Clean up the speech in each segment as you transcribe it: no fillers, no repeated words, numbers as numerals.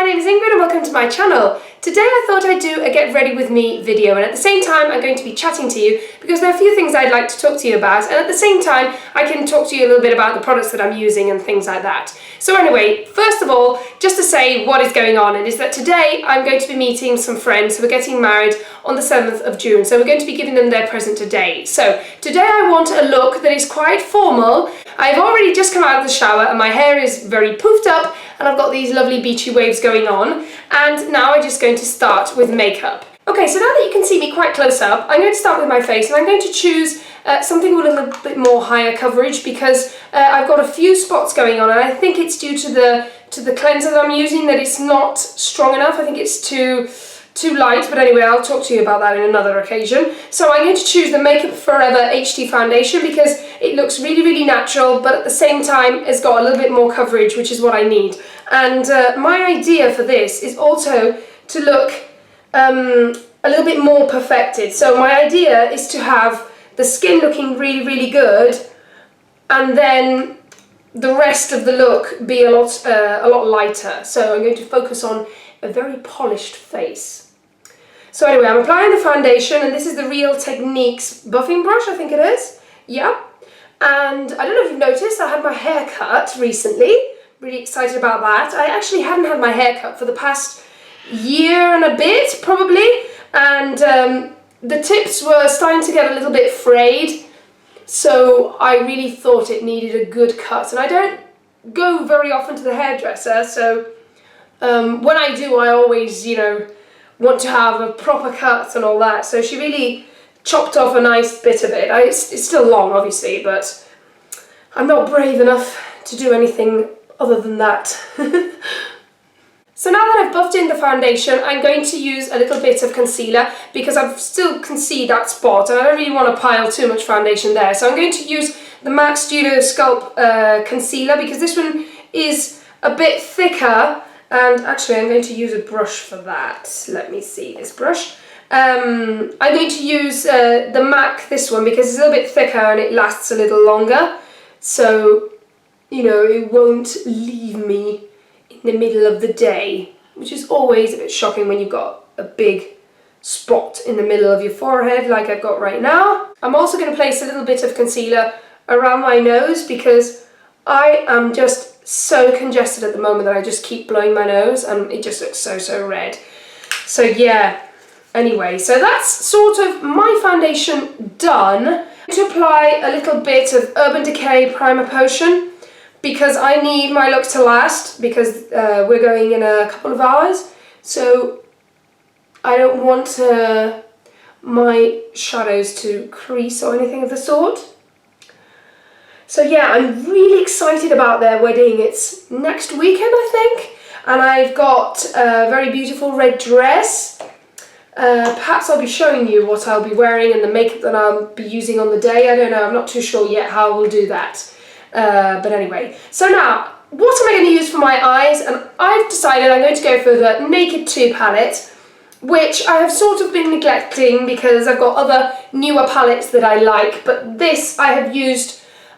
my name is Ingrid and welcome to my channel. Today I thought I'd do a get ready with me video, and at the same time I'm going to be chatting to you because there are a few things I'd like to talk to you about, and at the same time I can talk to you a little bit about the products that I'm using and things like that. So anyway, first of all, just to say what is going on, and is that today I'm going to be meeting some friends who are getting married on the 7th of June, so we're going to be giving them their present today. So today I want a look that is quite formal. I've already just come out of the shower and my hair is very poofed up and I've got these lovely beachy waves going on, and now I'm just going to start with makeup. Okay, so now that you can see me quite close up, I'm going to start with my face, and I'm going to choose something with a little bit more higher coverage because I've got a few spots going on, and I think it's due to the cleanser that I'm using that it's not strong enough. I think it's too light, but anyway, I'll talk to you about that in another occasion. So I'm going to choose the Makeup Forever HD foundation because it looks really, really natural, but at the same time it's got a little bit more coverage, which is what I need. And my idea for this is also to look a little bit more perfected. So my idea is to have the skin looking really, really good, and then the rest of the look be a lot lighter. So I'm going to focus on a very polished face. So anyway, I'm applying the foundation, and this is the Real Techniques buffing brush, I think it is. Yeah. And I don't know if you've noticed, I had my hair cut recently. Really excited about that. I actually hadn't had my hair cut for the past year and a bit, probably. And the tips were starting to get a little bit frayed. So I really thought it needed a good cut. And I don't go very often to the hairdresser, so when I do, I always, want to have a proper cut and all that. So she really chopped off a nice bit of it. It's still long, obviously, but I'm not brave enough to do anything other than that. So now that I've buffed in the foundation, I'm going to use a little bit of concealer because I still can see that spot and I don't really want to pile too much foundation there. So I'm going to use the MAC Studio Sculpt concealer because this one is a bit thicker. And actually I'm going to use a brush for that. Let me see this brush. I'm going to use the MAC, this one, because it's a little bit thicker and it lasts a little longer. So, it won't leave me in the middle of the day, which is always a bit shocking when you've got a big spot in the middle of your forehead like I've got right now. I'm also going to place a little bit of concealer around my nose because I am just so congested at the moment that I just keep blowing my nose and it just looks so red. So yeah, anyway, so that's sort of my foundation done. I'm going to apply a little bit of Urban Decay Primer Potion because I need my look to last because we're going in a couple of hours, so I don't want my shadows to crease or anything of the sort. So yeah, I'm really excited about their wedding. It's next weekend, I think, and I've got a very beautiful red dress. Perhaps I'll be showing you what I'll be wearing and the makeup that I'll be using on the day. I don't know, I'm not too sure yet how we'll do that. But anyway, so now, what am I going to use for my eyes? And I've decided I'm going to go for the Naked 2 palette, which I have sort of been neglecting because I've got other newer palettes that I like, but this I have used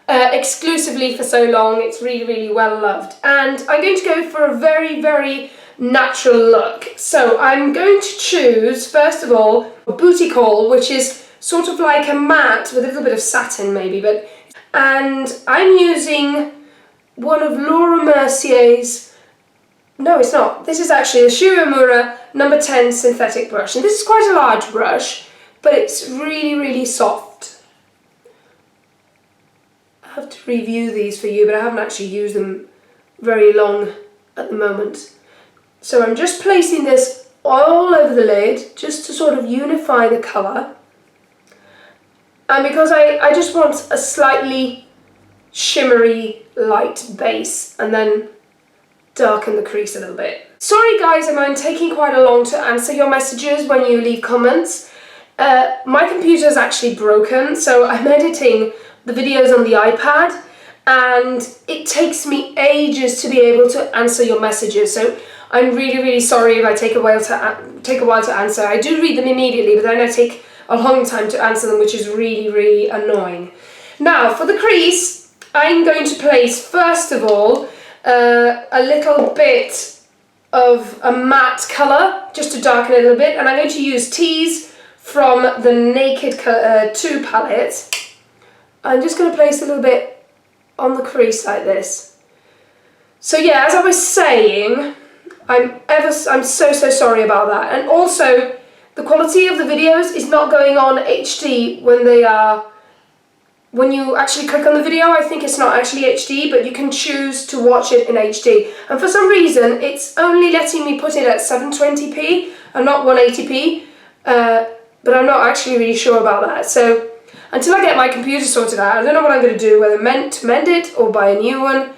exclusively for so long. It's really, really well loved, and I'm going to go for a very, very natural look. So I'm going to choose, first of all, Bootycall, which is sort of like a matte with a little bit of satin maybe, and I'm using one of Laura Mercier's, no it's not, this is actually the Shiramura number 10 synthetic brush, and this is quite a large brush, but it's really, really soft. I have to review these for you, but I haven't actually used them very long at the moment. So I'm just placing this all over the lid just to sort of unify the colour. And because I just want a slightly shimmery light base and then darken the crease a little bit. Sorry guys, I'm taking quite a long to answer your messages when you leave comments. My computer is actually broken, so I'm editing the videos on the iPad and it takes me ages to be able to answer your messages, so I'm really, really sorry if I take a while to answer. I do read them immediately, but then I take a long time to answer them, which is really, really annoying. Now for the crease, I'm going to place first of all a little bit of a matte colour, just to darken it a little bit, and I'm going to use Tease from the Naked 2 palette. I'm just going to place a little bit on the crease like this. So yeah, as I was saying, I'm so sorry about that. And also, the quality of the videos is not going on HD when you actually click on the video. I think it's not actually HD, but you can choose to watch it in HD. And for some reason, it's only letting me put it at 720p and not 180p. But I'm not actually really sure about that. So until I get my computer sorted out, I don't know what I'm going to do, whether to mend it or buy a new one.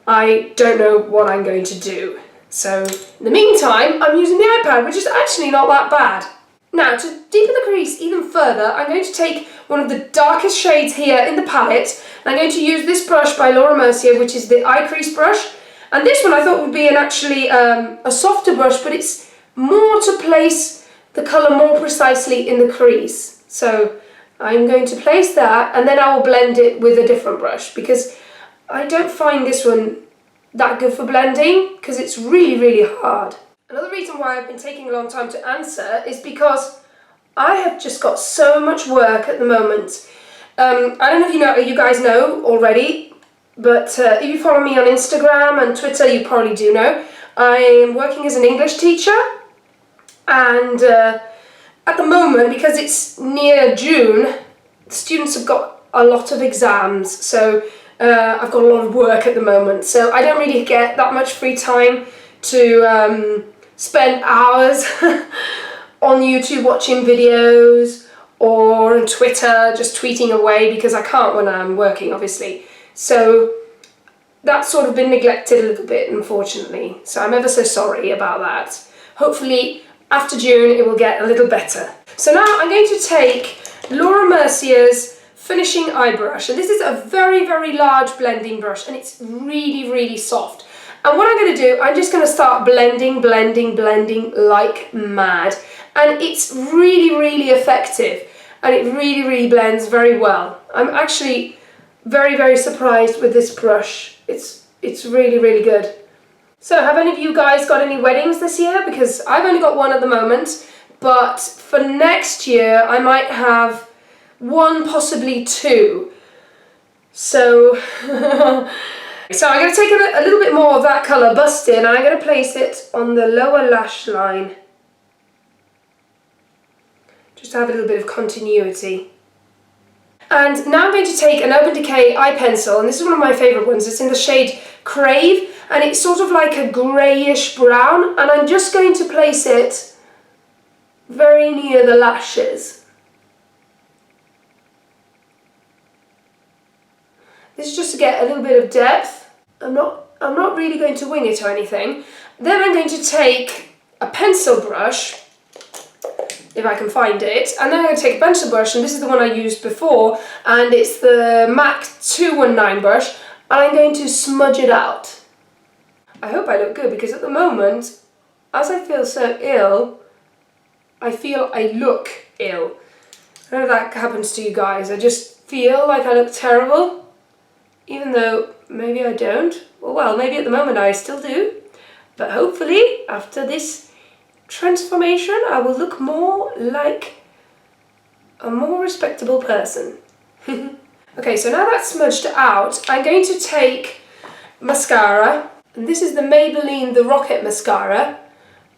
I don't know what I'm going to do. So in the meantime, I'm using the iPad, which is actually not that bad. Now, to deepen the crease even further, I'm going to take one of the darkest shades here in the palette, and I'm going to use this brush by Laura Mercier, which is the eye crease brush. And this one I thought would be a softer brush, but it's more to place the colour more precisely in the crease. So I'm going to place that, and then I will blend it with a different brush, because I don't find this one that good for blending, because it's really hard. Another reason why I've been taking a long time to answer is because I have just got so much work at the moment. I don't know if you guys know already, but if you follow me on Instagram and Twitter, you probably do know. I am working as an English teacher, and at the moment, because it's near June, students have got a lot of exams, so I've got a lot of work at the moment, so I don't really get that much free time to spend hours on YouTube watching videos or on Twitter just tweeting away, because I can't when I'm working, obviously. So that's sort of been neglected a little bit, unfortunately. So I'm ever so sorry about that. Hopefully after June it will get a little better. So now I'm going to take Laura Mercier's finishing eye brush, and this is a very large blending brush, and it's really soft. And what I'm going to do, I'm just going to start blending like mad, and it's really effective, and it really blends very well. I'm actually very surprised with this brush. It's really good. So have any of you guys got any weddings this year? Because I've only got one at the moment, but for next year I might have one, possibly two. So so I'm going to take a little bit more of that colour, Busted, and I'm going to place it on the lower lash line, just to have a little bit of continuity. And now I'm going to take an Urban Decay eye pencil, and this is one of my favourite ones. It's in the shade Creme, and it's sort of like a greyish brown, and I'm just going to place it very near the lashes. This is just to get a little bit of depth. I'm not really going to wing it or anything. Then I'm going to take a pencil brush, if I can find it, and then I'm going to take a pencil brush, and this is the one I used before, and it's the MAC 219 brush, and I'm going to smudge it out. I hope I look good, because at the moment, as I feel so ill, I feel I look ill. I don't know if that happens to you guys. I just feel like I look terrible, even though maybe I don't. Well, maybe at the moment I still do, but hopefully after this transformation I will look more like a more respectable person. Okay, so now that's smudged out, I'm going to take mascara, and this is the Maybelline The Rocket mascara,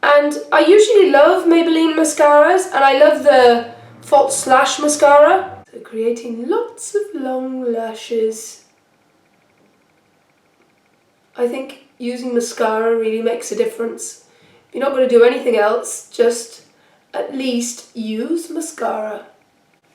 and I usually love Maybelline mascaras, and I love the false lash mascara, so creating lots of long lashes. I think using mascara really makes a difference. If you're not going to do anything else, just at least use mascara.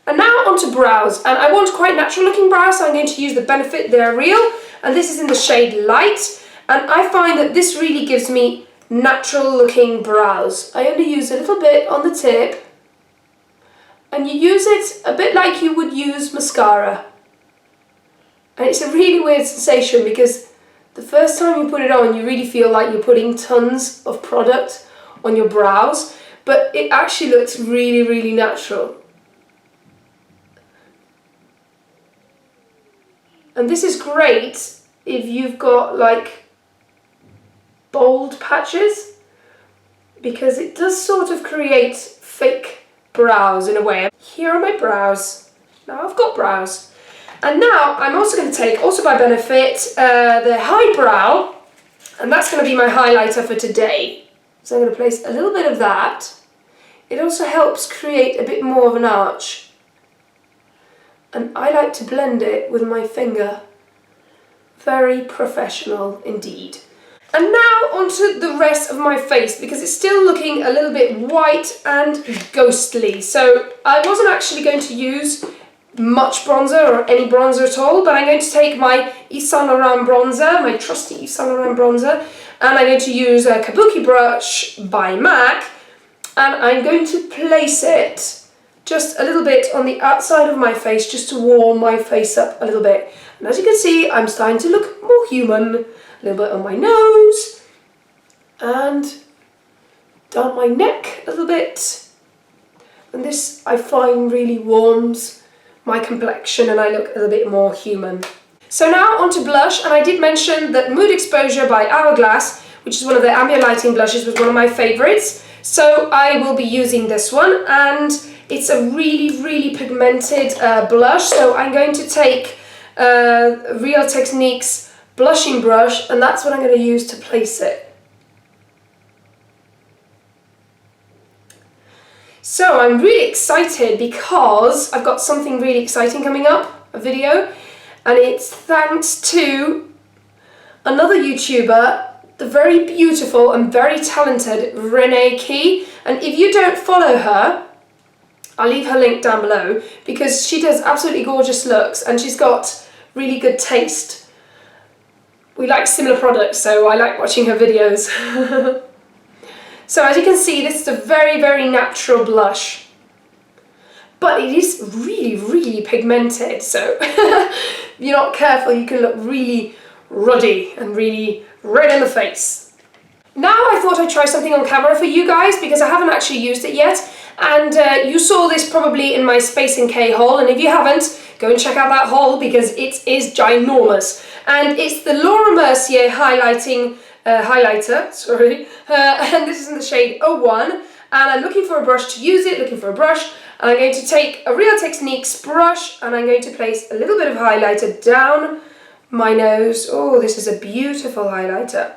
And now onto brows, and I want quite natural looking brows, so I'm going to use the Benefit They're Real, and this is in the shade Light, and I find that this really gives me natural looking brows. I only use a little bit on the tip, and you use it a bit like you would use mascara. And it's a really weird sensation, because the first time you put it on, you really feel like you're putting tons of product on your brows, but it actually looks really natural. And this is great if you've got like bold patches, because it does sort of create fake brows in a way. Here are my brows. Now I've got brows. And now I'm also going to take, also by Benefit, the Highbrow, and that's going to be my highlighter for today. So I'm going to place a little bit of that. It also helps create a bit more of an arch. And I like to blend it with my finger. Very professional indeed. And now onto the rest of my face, because it's still looking a little bit white and ghostly. So I wasn't actually going to use much bronzer or any bronzer at all, but I'm going to take my Yves Saint Laurent bronzer, my trusty Yves Saint Laurent bronzer, and I'm going to use a Kabuki brush by MAC, and I'm going to place it just a little bit on the outside of my face, just to warm my face up a little bit. And as you can see, I'm starting to look more human. A little bit on my nose, and down my neck a little bit. And this, I find, really warms my complexion and I look a little bit more human. So now onto blush, and I did mention that Mood Exposure by Hourglass, which is one of the ambient lighting blushes, was one of my favorites. So I will be using this one, and it's a really, really pigmented blush. So I'm going to take Real Techniques blushing brush, and that's what I'm going to use to place it. So I'm really excited because I've got something really exciting coming up, a video, and it's thanks to another YouTuber, the very beautiful and very talented Renee Key. And if you don't follow her, I'll leave her link down below, because she does absolutely gorgeous looks and she's got really good taste. We like similar products, so I like watching her videos. So as you can see, this is a very, very natural blush. But it is really, really pigmented, so if you're not careful, you can look really ruddy and really red in the face. Now I thought I'd try something on camera for you guys, because I haven't actually used it yet. And you saw this probably in my Space NK haul, and if you haven't, go and check out that haul, because it is ginormous. And it's the Laura Mercier highlighter, and this is in the shade 01. And I'm looking for a brush to use it, and I'm going to take a Real Techniques brush, and I'm going to place a little bit of highlighter down my nose. Oh, this is a beautiful highlighter.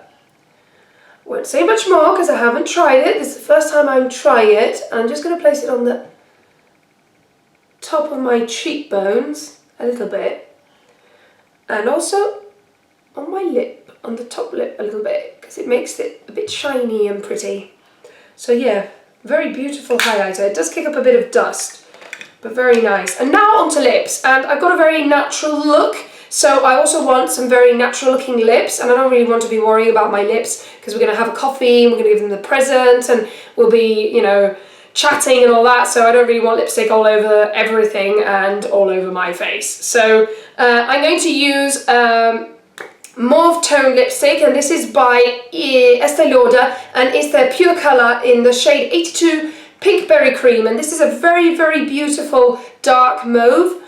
Won't say much more because I haven't tried it. This is the first time I'm trying it. I'm just going to place it on the top of my cheekbones a little bit, and also on my lip, on the top lip a little bit, because it makes it a bit shiny and pretty. So yeah, very beautiful highlighter. It does kick up a bit of dust, but very nice. And now onto lips, and I've got a very natural look. So I also want some very natural looking lips, and I don't really want to be worrying about my lips, because we're going to have a coffee and we're going to give them the present, and we'll be, you know, chatting and all that, so I don't really want lipstick all over everything and all over my face. So I'm going to use Mauve Tone lipstick, and this is by Estee Lauder, and it's their Pure Colour in the shade 82 Pinkberry Cream, and this is a very, very beautiful dark mauve,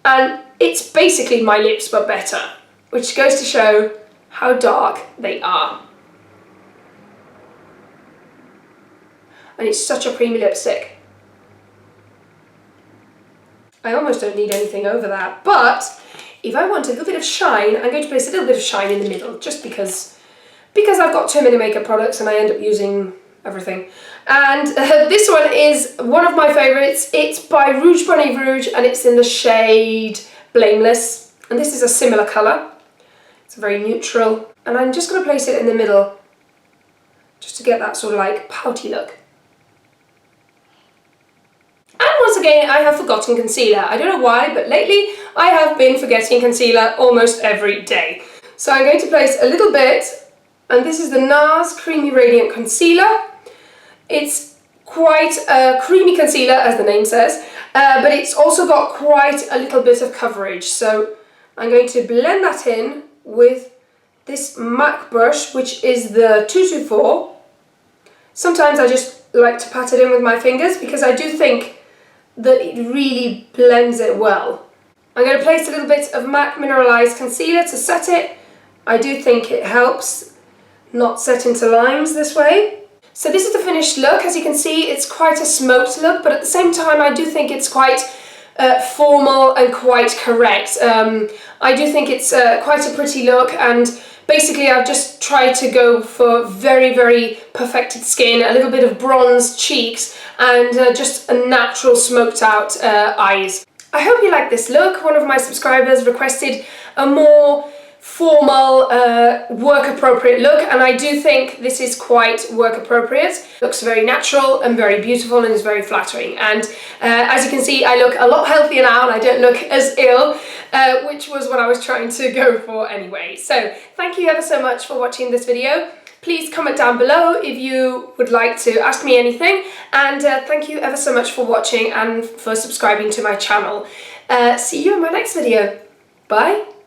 and it's basically my lips but better, which goes to show how dark they are. And it's such a creamy lipstick. I almost don't need anything over that, but if I want a little bit of shine, I'm going to place a little bit of shine in the middle, just because I've got too many makeup products and I end up using everything. And this one is one of my favourites. It's by Rouge Bunny Rouge, and it's in the shade Blameless, and this is a similar colour. It's very neutral, and I'm just going to place it in the middle just to get that sort of like pouty look. And once again, I have forgotten concealer. I don't know why, but lately I have been forgetting concealer almost every day. So I'm going to place a little bit, and this is the NARS Creamy Radiant Concealer. It's quite a creamy concealer, as the name says, but it's also got quite a little bit of coverage. So I'm going to blend that in with this MAC brush, which is the 224. Sometimes I just like to pat it in with my fingers, because I do think that it really blends it well. I'm going to place a little bit of MAC Mineralized concealer to set it. I do think it helps not set into lines this way. So this is the finished look. As you can see, it's quite a smoked look, but at the same time I do think it's quite formal and quite correct. I do think it's quite a pretty look, and basically I've just tried to go for very, very perfected skin, a little bit of bronzed cheeks, and just a natural smoked out eyes. I hope you like this look. One of my subscribers requested a more formal, work-appropriate look, and I do think this is quite work-appropriate. Looks very natural and very beautiful and is very flattering. And as you can see, I look a lot healthier now and I don't look as ill, which was what I was trying to go for anyway. So thank you ever so much for watching this video. Please comment down below if you would like to ask me anything, and thank you ever so much for watching and for subscribing to my channel. See you in my next video. Bye!